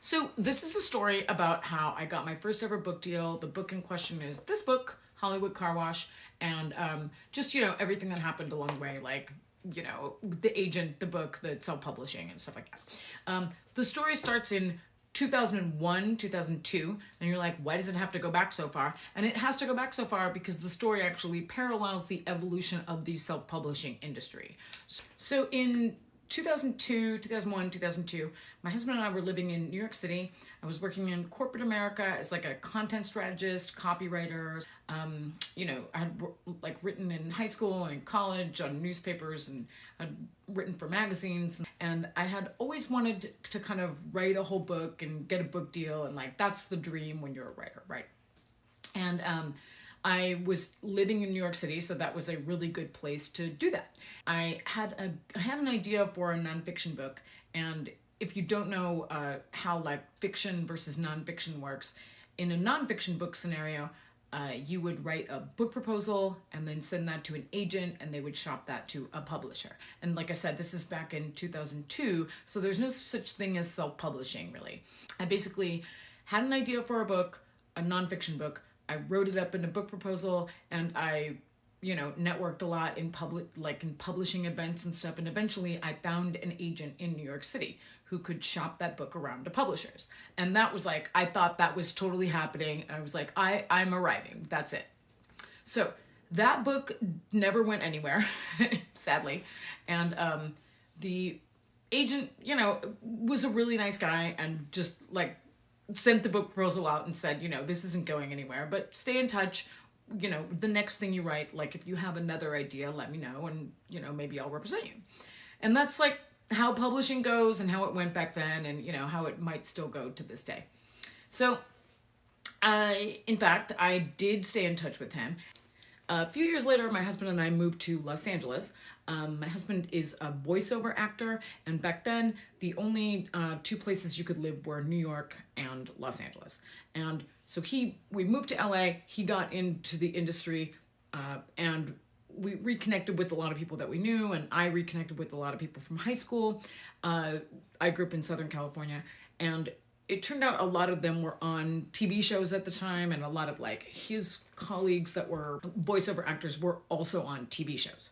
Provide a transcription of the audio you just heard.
So this is a story about how I got my first ever book deal. The book in question is this book, Hollywood Car Wash, and just, everything that happened along the way, like, the agent, the book, the self-publishing and stuff like that. The story starts in 2001, 2002, and you're like, why does it have to go back so far? And it has to go back so far because the story actually parallels the evolution of the self-publishing industry. So in 2002, 2001, 2002, my husband and I were living in New York City. I was working in corporate America as like a content strategist, copywriter. I had written in high school and college on newspapers and had written for magazines. And I had always wanted to kind of write a whole book and get a book deal. And that's the dream when you're a writer, right? And I was living in New York City, so that was a really good place to do that. I had an idea for a nonfiction book, and if you don't know how fiction versus nonfiction works, in a nonfiction book scenario, you would write a book proposal and then send that to an agent, and they would shop that to a publisher. And like I said, this is back in 2002, so there's no such thing as self-publishing, really. I basically had an idea for a book, a nonfiction book. I wrote it up in a book proposal, and I, networked a lot in publishing events and stuff. And eventually I found an agent in New York City who could shop that book around to publishers. And that was I thought that was totally happening. And I was like, I'm arriving. That's it. So that book never went anywhere, sadly. And the agent, was a really nice guy and just sent the book proposal out and said, this isn't going anywhere, but stay in touch. The next thing you write, if you have another idea, let me know, and, maybe I'll represent you. And that's how publishing goes and how it went back then, and, how it might still go to this day. So, in fact, I did stay in touch with him. A few years later, my husband and I moved to Los Angeles. My husband is a voiceover actor, and back then, the only two places you could live were New York and Los Angeles. And so we moved to LA, he got into the industry, and we reconnected with a lot of people that we knew, and I reconnected with a lot of people from high school. I grew up in Southern California, and it turned out a lot of them were on TV shows at the time, and a lot of his colleagues that were voiceover actors were also on TV shows.